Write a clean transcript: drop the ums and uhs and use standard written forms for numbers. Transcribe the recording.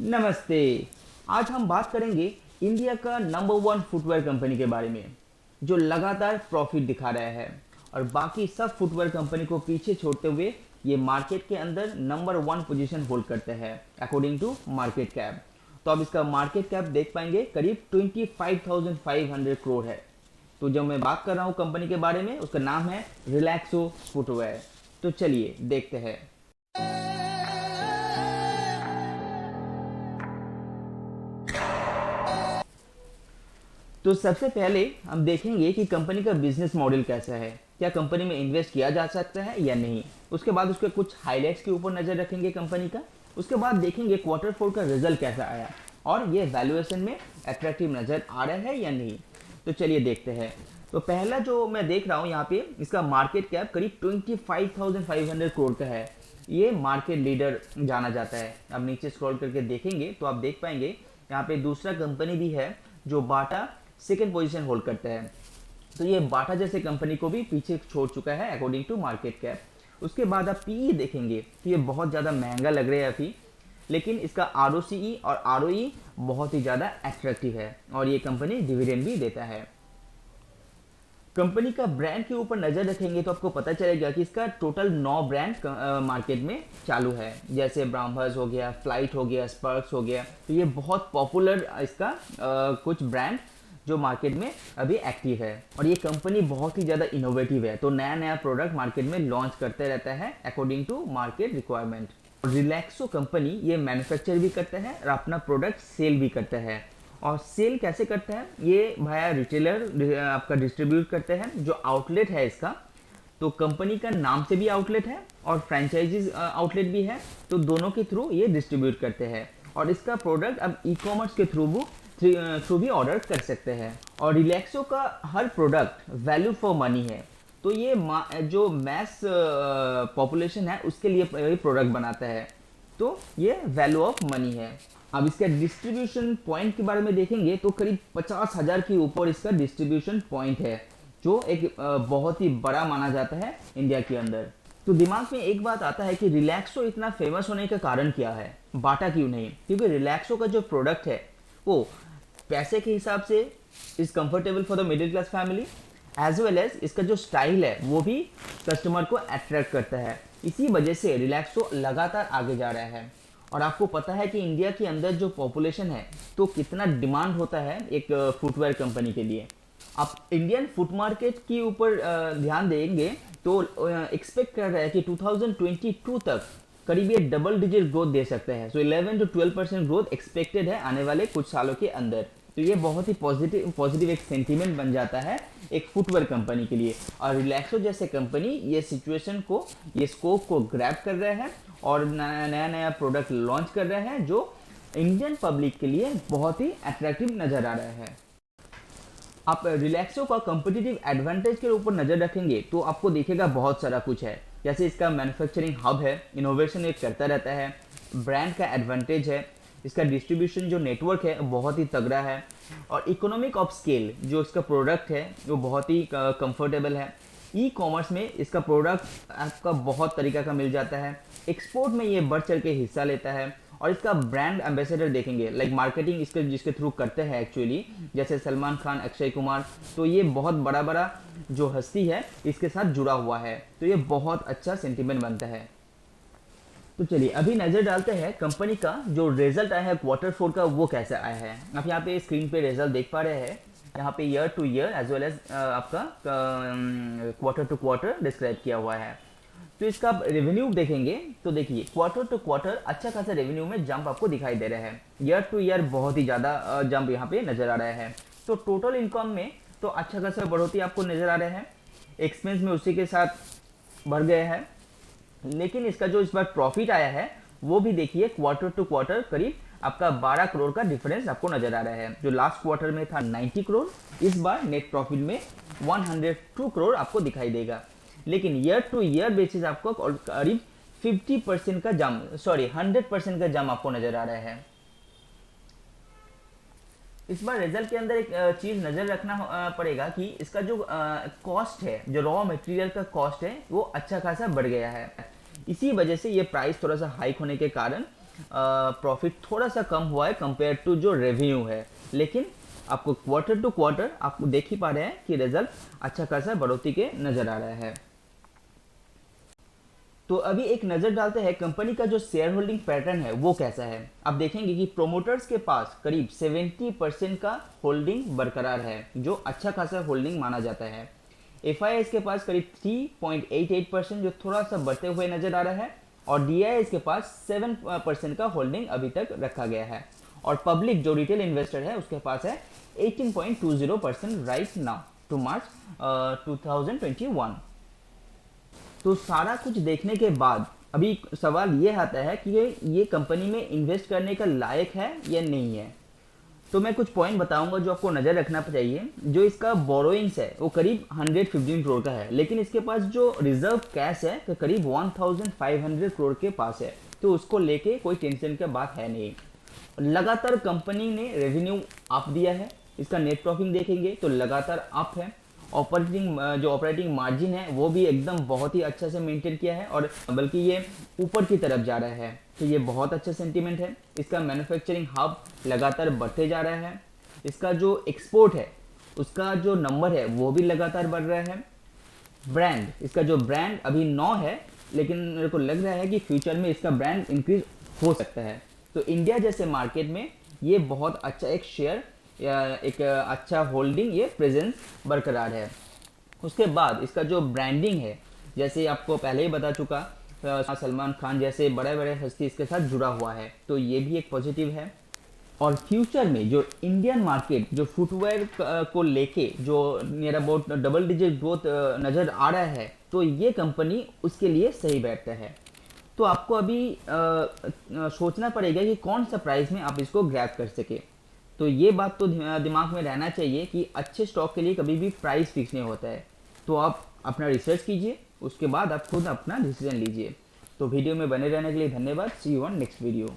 नमस्ते। आज हम बात करेंगे इंडिया का नंबर वन फुटवेयर कंपनी के बारे में जो लगातार प्रॉफिट दिखा रहा है और बाकी सब फुटवेयर कंपनी को पीछे छोड़ते हुए ये मार्केट के अंदर नंबर वन पोजीशन होल्ड करते हैं अकॉर्डिंग टू मार्केट कैप। तो अब इसका मार्केट कैप देख पाएंगे करीब 25,500 करोड़ है। तो जब मैं बात कर रहा हूँ कंपनी के बारे में उसका नाम है रिलैक्सो फुटवेयर। तो चलिए देखते हैं। तो सबसे पहले हम देखेंगे कि कंपनी का बिजनेस मॉडल कैसा है, क्या कंपनी में इन्वेस्ट किया जा सकता है या नहीं। उसके बाद उसके कुछ हाइलाइट्स के ऊपर नज़र रखेंगे कंपनी का। उसके बाद देखेंगे क्वार्टर फोर का रिजल्ट कैसा आया और ये वैल्यूएशन में अट्रैक्टिव नज़र आ रहा है या नहीं। तो चलिए देखते हैं। तो पहला जो मैं देख रहा हूँ यहाँ पे इसका मार्केट कैप करीब 25,500 करोड़ का है। ये मार्केट लीडर जाना जाता है। अब नीचे स्क्रॉल करके देखेंगे तो आप देख पाएंगे यहाँ पे दूसरा कंपनी भी है जो बाटा सेकेंड पोजीशन होल्ड करता है। तो ये बाटा जैसे कंपनी को भी पीछे छोड़ चुका है अकॉर्डिंग टू मार्केट कैप। उसके बाद आप पीई देखेंगे तो ये बहुत ज़्यादा महंगा लग रहा है अभी, लेकिन इसका आरओसीई और आरओई बहुत ही ज़्यादा अट्रैक्टिव है और ये कंपनी डिविडेंड भी देता है। कंपनी का ब्रांड के ऊपर नज़र रखेंगे तो आपको पता चलेगा कि इसका टोटल 9 ब्रांड मार्केट में चालू है, जैसे ब्राह्मस हो गया, फ्लाइट हो गया, स्पर्क्स हो गया। तो ये बहुत पॉपुलर इसका कुछ ब्रांड जो मार्केट में अभी एक्टिव है और ये कंपनी बहुत ही ज़्यादा इनोवेटिव है। तो नया नया प्रोडक्ट मार्केट में लॉन्च करते रहता है according to market requirement. Relaxo company ये मैन्युफैक्चर भी करता है और अपना प्रोडक्ट सेल भी करता है। और सेल कैसे करता है, ये भाया रिटेलर आपका डिस्ट्रीब्यूट करते हैं। जो आउटलेट है इसका, तो कंपनी का नाम से भी आउटलेट है और फ्रेंचाइजीज आउटलेट भी है। तो दोनों के थ्रू ये डिस्ट्रीब्यूट करते हैं और इसका प्रोडक्ट अब ई कॉमर्स के थ्रू भी ऑर्डर कर सकते हैं। और रिलैक्सो का हर प्रोडक्ट वैल्यू फॉर मनी है। तो ये जो मैस पॉपुलेशन है उसके लिए ये प्रोडक्ट बनाता है, तो ये वैल्यू ऑफ मनी है। अब इसका डिस्ट्रीब्यूशन पॉइंट के बारे में देखेंगे तो करीब 50,000 के ऊपर इसका डिस्ट्रीब्यूशन पॉइंट है, जो एक बहुत ही बड़ा माना जाता है इंडिया के अंदर। तो दिमाग में एक बात आता है कि रिलैक्सो इतना फेमस होने का कारण क्या है, बाटा क्यों नहीं। क्योंकि रिलैक्सो का जो प्रोडक्ट है वो पैसे के हिसाब से is comfortable for the middle class family, as well as इसका जो स्टाइल है वो भी कस्टमर को अट्रैक्ट करता है। इसी वजह से रिलैक्सो लगातार आगे जा रहा है। और आपको पता है कि इंडिया के अंदर जो पॉपुलेशन है तो कितना डिमांड होता है एक फुटवेयर कंपनी के लिए। आप इंडियन फुट मार्केट के ऊपर ध्यान देंगे तो एक्सपेक्ट कर रहा है कि 2022 तक करीब ये डबल डिजिट ग्रोथ दे सकते हैं। सो 11 to 12% ग्रोथ एक्सपेक्टेड है आने वाले कुछ सालों के अंदर। तो ये बहुत ही पॉजिटिव एक सेंटीमेंट बन जाता है एक फुटवेयर कंपनी के लिए। और रिलैक्सो जैसे कंपनी ये सिचुएशन को, ये स्कोप को ग्रैब कर रहे हैं और नया नया प्रोडक्ट लॉन्च कर रहे हैं जो इंडियन पब्लिक के लिए बहुत ही अट्रैक्टिव नज़र आ रहा है। आप रिलैक्सो का कॉम्पिटिटिव एडवांटेज के ऊपर नज़र रखेंगे तो आपको दिखेगा बहुत सारा कुछ है। जैसे इसका मैन्युफैक्चरिंग हब है, इनोवेशन एक करता रहता है, ब्रांड का एडवांटेज है, इसका डिस्ट्रीब्यूशन जो नेटवर्क है बहुत ही तगड़ा है और इकोनॉमिक ऑफ स्केल जो इसका प्रोडक्ट है वो बहुत ही कंफर्टेबल है। ई कॉमर्स में इसका प्रोडक्ट आपका बहुत तरीका का मिल जाता है। एक्सपोर्ट में ये बढ़ चढ़ के हिस्सा लेता है और इसका ब्रांड एम्बेसडर देखेंगे, लाइक मार्केटिंग इसके जिसके थ्रू करते हैं एक्चुअली, जैसे सलमान खान, अक्षय कुमार। तो ये बहुत बड़ा बड़ा जो हस्ती है इसके साथ जुड़ा हुआ है, तो ये बहुत अच्छा सेंटीमेंट बनता है। तो चलिए अभी नज़र डालते हैं कंपनी का जो रिजल्ट आया है क्वार्टर फोर का वो कैसे आया है। आप यहाँ पे स्क्रीन पे रिजल्ट देख पा रहे हैं। यहाँ पे year to year as well as आपका क्वार्टर टू क्वार्टर डिस्क्राइब किया हुआ है। तो इसका रेवेन्यू देखेंगे तो देखिए क्वार्टर टू क्वार्टर अच्छा खासा रेवेन्यू में जंप आपको दिखाई दे रहा है। ईयर टू ईयर बहुत ही ज़्यादा जंप यहाँ पे नज़र आ रहा है। तो टोटल इनकम में तो अच्छा खासा बढ़ोतरी आपको नज़र आ रहा है। एक्सपेंस में उसी के साथ बढ़ गया है, लेकिन इसका जो इस बार प्रॉफिट आया है वो भी देखिए क्वार्टर टू क्वार्टर करीब आपका 12 करोड़ का डिफरेंस आपको नजर आ रहा है। जो लास्ट क्वार्टर में था 90 करोड़, इस बार नेट प्रॉफिट में 102 करोड़ आपको दिखाई देगा। लेकिन ईयर टू ईयर बेसिस आपको करीब 50% का जंप, 100% का जंप आपको नजर आ रहा है। इस बार रिजल्ट के अंदर एक चीज नजर रखना पड़ेगा कि इसका जो कॉस्ट है, जो रॉ मटेरियल का कॉस्ट है वो अच्छा खासा बढ़ गया है। इसी वजह से ये प्राइस थोड़ा सा हाइक होने के कारण प्रॉफिट थोड़ा सा कम हुआ है कंपेयर टू जो रेवेन्यू है, लेकिन आपको क्वार्टर टू क्वार्टर आपको देख ही पा रहे हैं कि रिजल्ट अच्छा खासा बढ़ोतरी के नजर आ रहा है। तो अभी एक नज़र डालते हैं कंपनी का जो शेयर होल्डिंग पैटर्न है वो कैसा है। आप देखेंगे कि प्रोमोटर्स के पास करीब 70% का होल्डिंग बरकरार है, जो अच्छा खासा होल्डिंग माना जाता है। FIS के पास करीब 3.88%, जो थोड़ा सा बढ़ते हुए नजर आ रहा है, और DIS के पास 7% का होल्डिंग अभी तक रखा गया है। और पब्लिक जो रिटेल इन्वेस्टर है उसके पास है 18.20% राइट नाउ टू मार्च 2021। तो सारा कुछ देखने के बाद अभी सवाल ये आता है कि ये कंपनी में इन्वेस्ट करने का लायक है या नहीं है। तो मैं कुछ पॉइंट बताऊंगा जो आपको नज़र रखना चाहिए। जो इसका बोरोइंग्स है वो करीब 115 करोड़ का है, लेकिन इसके पास जो रिजर्व कैश है तो करीब 1500 करोड़ के पास है, तो उसको लेके कोई टेंशन की बात है नहीं। लगातार कंपनी ने रेवेन्यू अप दिया है, इसका नेट प्रॉफिट देखेंगे तो लगातार अप है। ऑपरेटिंग मार्जिन है वो भी एकदम बहुत ही अच्छा से मेंटेन किया है, और बल्कि ये ऊपर की तरफ जा रहा है, तो ये बहुत अच्छा सेंटीमेंट है। इसका मैन्युफैक्चरिंग हब लगातार बढ़ते जा रहा है। इसका जो एक्सपोर्ट है उसका जो नंबर है वो भी लगातार बढ़ रहा है। ब्रांड, इसका जो ब्रांड अभी 9 है, लेकिन मेरे को लग रहा है कि फ्यूचर में इसका ब्रांड इंक्रीज हो सकता है। तो इंडिया जैसे मार्केट में ये बहुत अच्छा एक शेयर या एक अच्छा होल्डिंग, ये प्रेजेंस बरकरार है। उसके बाद इसका जो ब्रांडिंग है, जैसे आपको पहले ही बता चुका, सलमान खान जैसे बड़े बड़े हस्ती इसके साथ जुड़ा हुआ है, तो ये भी एक पॉजिटिव है। और फ्यूचर में जो इंडियन मार्केट जो फुटवेयर को लेके जो near about double digit growth नज़र आ रहा है, तो ये कंपनी उसके लिए सही बैठता है। तो आपको अभी सोचना पड़ेगा कि कौन सा प्राइस में आप इसको ग्रैब कर सके। तो ये बात तो दिमाग में रहना चाहिए कि अच्छे स्टॉक के लिए कभी भी प्राइस फिक्स नहीं होता है। तो आप अपना रिसर्च कीजिए, उसके बाद आप खुद अपना डिसीजन लीजिए। तो वीडियो में बने रहने के लिए धन्यवाद। सी यू ऑन नेक्स्ट वीडियो।